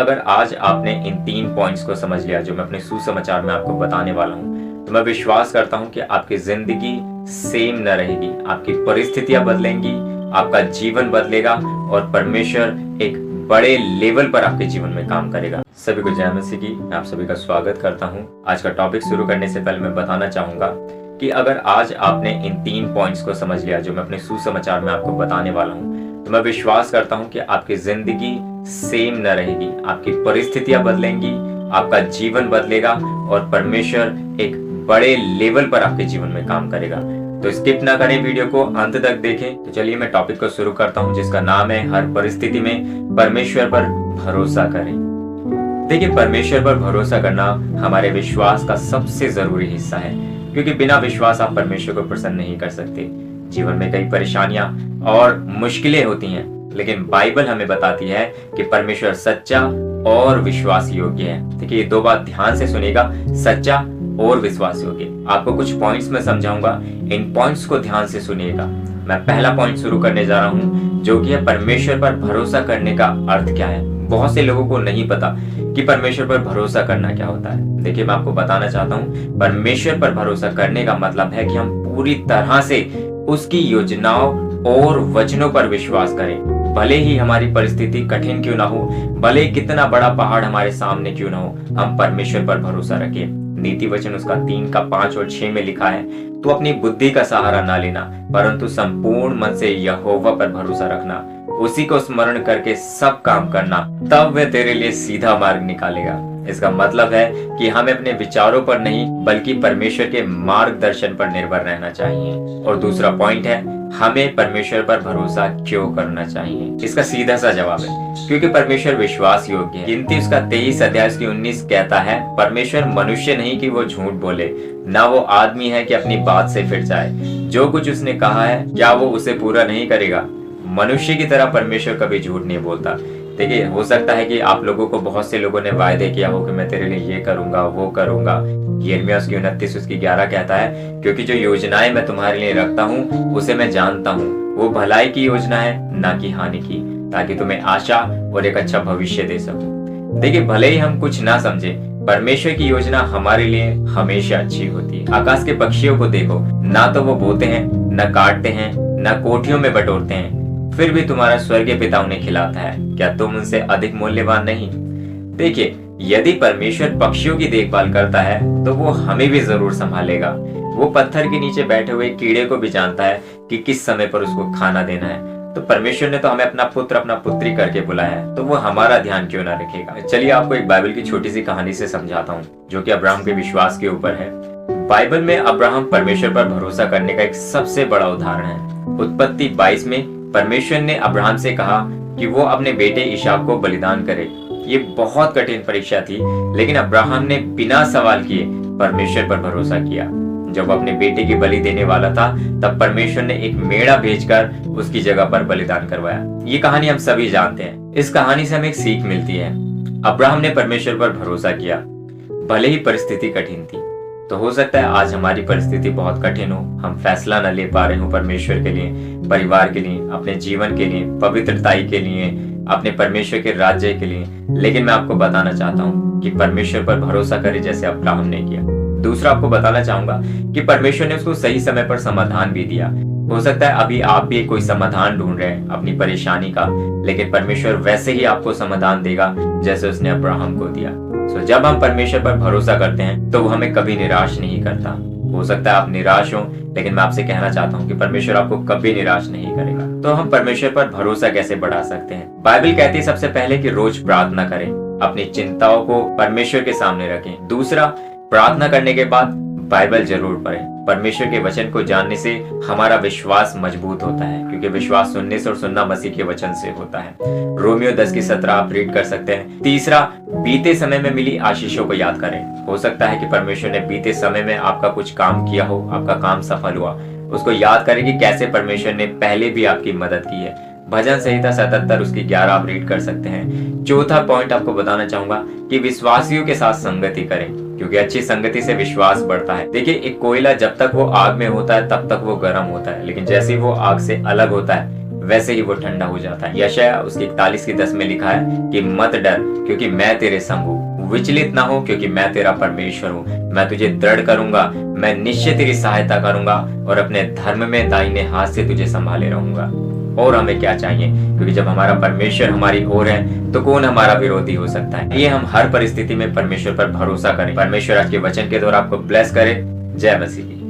अगर आज आपने इन 3 पॉइंट्स को समझ लिया जो मैं अपने सुसमाचार में आपको बताने वाला हूँ, तो मैं विश्वास करता हूँ कि आपकी जिंदगी सेम न रहेगी, आपकी परिस्थितियां बदलेंगी, आपका जीवन बदलेगा और परमेश्वर एक बड़े लेवल पर आपके जीवन में काम करेगा। सभी को जय मसीह की, मैं आप सभी का स्वागत करता हूँ। आज का टॉपिक शुरू करने से पहले मैं बताना चाहूंगा कि अगर आज आपने इन 3 पॉइंट्स को समझ लिया जो मैं अपने सुसमाचार में आपको बताने वाला हूँ, तो मैं विश्वास करता हूँ कि आपकी जिंदगी सेम न रहेगी, आपकी परिस्थितियां बदलेंगी, आपका जीवन बदलेगा और परमेश्वर एक बड़े लेवल पर आपके जीवन में काम करेगा। तो स्किप ना करें, वीडियो को अंत तक देखें। तो चलिए मैं टॉपिक को शुरू करता हूं जिसका नाम है हर परिस्थिति में परमेश्वर पर भरोसा करें। देखिए, परमेश्वर पर भरोसा करना हमारे विश्वास का सबसे जरूरी हिस्सा है, क्योंकि बिना विश्वास आप परमेश्वर को प्रसन्न नहीं कर सकते। जीवन में कई परेशानियां और मुश्किलें होती हैं, लेकिन बाइबल हमें बताती है कि परमेश्वर सच्चा और विश्वास योग्य है। देखिए, ये 2 बात ध्यान से सुनिएगा, सच्चा और विश्वास योग्य। आपको कुछ पॉइंट्स में समझाऊंगा, इन पॉइंट्स को ध्यान से सुनिएगा। मैं पहला पॉइंट शुरू करने जा रहा हूं जो कि है परमेश्वर पर भरोसा करने का अर्थ क्या है। बहुत से लोगों को नहीं पता कि परमेश्वर पर भरोसा करना क्या होता है। देखिए, मैं आपको बताना चाहता हूं, परमेश्वर पर भरोसा करने का मतलब है कि हम पूरी तरह से उसकी योजनाओं और वचनों पर विश्वास करें। भले ही हमारी परिस्थिति कठिन क्यों ना हो, भले कितना बड़ा पहाड़ हमारे सामने क्यों ना हो, हम परमेश्वर पर भरोसा रखें। नीति वचन उसका 3:5 और 6 में लिखा है, तो अपनी बुद्धि का सहारा ना लेना, परंतु संपूर्ण मन से यहोवा पर भरोसा रखना, उसी को स्मरण करके सब काम करना, तब वह तेरे लिए सीधा मार्ग निकालेगा। इसका मतलब है कि हमें अपने विचारों पर नहीं बल्कि परमेश्वर के मार्गदर्शन पर निर्भर रहना चाहिए। और दूसरा पॉइंट है, हमें परमेश्वर पर भरोसा क्यों करना चाहिए। इसका सीधा सा जवाब है, क्योंकि परमेश्वर विश्वास योग्य है। गिनती उसका 23 अध्याय उसकी 19 कहता है, परमेश्वर मनुष्य नहीं कि वो झूठ बोले, ना वो आदमी है कि अपनी बात से फिर जाए। जो कुछ उसने कहा है क्या वो उसे पूरा नहीं करेगा। मनुष्य की तरह परमेश्वर कभी झूठ नहीं बोलता। देखिए, हो सकता है कि आप लोगों को बहुत से लोगों ने वायदे किया हो कि मैं तेरे लिए ये करूंगा वो करूंगा। यिर्मयाह उसकी 29 उसकी 11 कहता है, क्योंकि जो योजनाएं मैं तुम्हारे लिए रखता हूँ उसे मैं जानता हूँ, वो भलाई की योजना है ना कि हानि की, ताकि तुम्हें आशा और एक अच्छा भविष्य दे सकूं। देखिए, भले ही हम कुछ ना समझे, परमेश्वर की योजना हमारे लिए हमेशा अच्छी होती है। आकाश के पक्षियों को देखो, ना तो वो बोते हैं, न काटते हैं, न कोठियों में बटोरते हैं, फिर भी तुम्हारा स्वर्गीय पिता उन्हें खिलाता है। क्या तुम उनसे अधिक मूल्यवान नहीं? देखिए, यदि परमेश्वर पक्षियों की देखभाल करता है तो वो हमें भी जरूर संभालेगा। वो पत्थर के नीचे बैठे हुए कीड़े को भी जानता है कि किस समय पर उसको खाना देना है। तो परमेश्वर ने तो हमें अपना पुत्र अपना पुत्री करके बुलाया है, तो वो हमारा ध्यान क्यों ना रखेगा। चलिए आपको एक बाइबल की छोटी सी कहानी से समझाता हूँ जो कि अब्राहम के विश्वास के ऊपर है। बाइबल में अब्राहम परमेश्वर पर भरोसा करने का एक सबसे बड़ा उदाहरण है। उत्पत्ति 22 में परमेश्वर ने अब्राहम से कहा कि वो अपने बेटे इसहाक को बलिदान करे। ये बहुत कठिन परीक्षा थी, लेकिन अब्राहम ने बिना सवाल किए परमेश्वर पर भरोसा किया। जब वो अपने बेटे की बलि देने वाला था, तब परमेश्वर ने एक मेढ़ा भेजकर उसकी जगह पर बलिदान करवाया। ये कहानी हम सभी जानते हैं। इस कहानी से हमें एक सीख मिलती है। अब्राहम ने परमेश्वर पर भरोसा किया, भले ही परिस्थिति कठिन थी। तो हो सकता है आज हमारी परिस्थिति बहुत कठिन हो, हम फैसला न ले पा रहे हो परमेश्वर के लिए, परिवार के लिए, अपने जीवन के लिए, पवित्रताई के लिए, अपने परमेश्वर के राज्य के लिए, लेकिन मैं आपको बताना चाहता हूँ कि परमेश्वर पर भरोसा करें जैसे अब्राहम ने किया। दूसरा, आपको बताना चाहूंगा कि परमेश्वर ने उसको सही समय पर समाधान भी दिया। हो सकता है अभी आप भी कोई समाधान ढूंढ रहे हैं अपनी परेशानी का, लेकिन परमेश्वर वैसे ही आपको समाधान देगा जैसे उसने अब्राहम को दिया। जब हम परमेश्वर पर भरोसा करते हैं तो वो हमें कभी निराश नहीं करता। हो सकता है आप निराश हो, लेकिन मैं आपसे कहना चाहता हूँ कि परमेश्वर आपको कभी निराश नहीं करेगा। तो हम परमेश्वर पर भरोसा कैसे बढ़ा सकते हैं? बाइबल कहती है सबसे पहले कि रोज प्रार्थना करें, अपनी चिंताओं को परमेश्वर के सामने रखें। दूसरा, प्रार्थना करने के बाद बाइबल जरूर पढ़ें। परमेश्वर के वचन को जानने से हमारा विश्वास मजबूत होता है, क्योंकि विश्वास सुनने से और सुनना मसीह के वचन से होता है। रोमियो 10:17 आप रीड कर सकते हैं। तीसरा, बीते समय में मिली आशीषों को याद करें। हो सकता है कि परमेश्वर ने बीते समय में आपका कुछ काम किया हो, आपका काम सफल हुआ, उसको याद करें कि कैसे परमेश्वर ने पहले भी आपकी मदद की है। भजन संहिता 77 उसकी 11 आप रीड कर सकते हैं। चौथा पॉइंट आपको बताना चाहूंगा कि विश्वासियों के साथ संगति करें, क्योंकि अच्छी संगति से विश्वास बढ़ता है। देखिए, एक कोयला जब तक वो आग में होता है तब तक वो गर्म होता है, लेकिन जैसे ही वो आग से अलग होता है वैसे ही वो ठंडा हो जाता है। यशायाह उसकी 41:10 में लिखा है कि मत डर, क्योंकि मैं तेरे संग हूँ। विचलित ना हो, क्योंकि मैं तेरा परमेश्वर हूँ। मैं तुझे दृढ़ करूंगा, मैं निश्चय तेरी सहायता करूंगा और अपने धर्म में दाहिने हाथ से तुझे संभाले रहूंगा। और हमें क्या चाहिए, क्योंकि जब हमारा परमेश्वर हमारी ओर है तो कौन हमारा विरोधी हो सकता है। ये हम हर परिस्थिति में परमेश्वर पर भरोसा करें। परमेश्वर आज के वचन के द्वारा आपको ब्लेस करे। जय मसीह।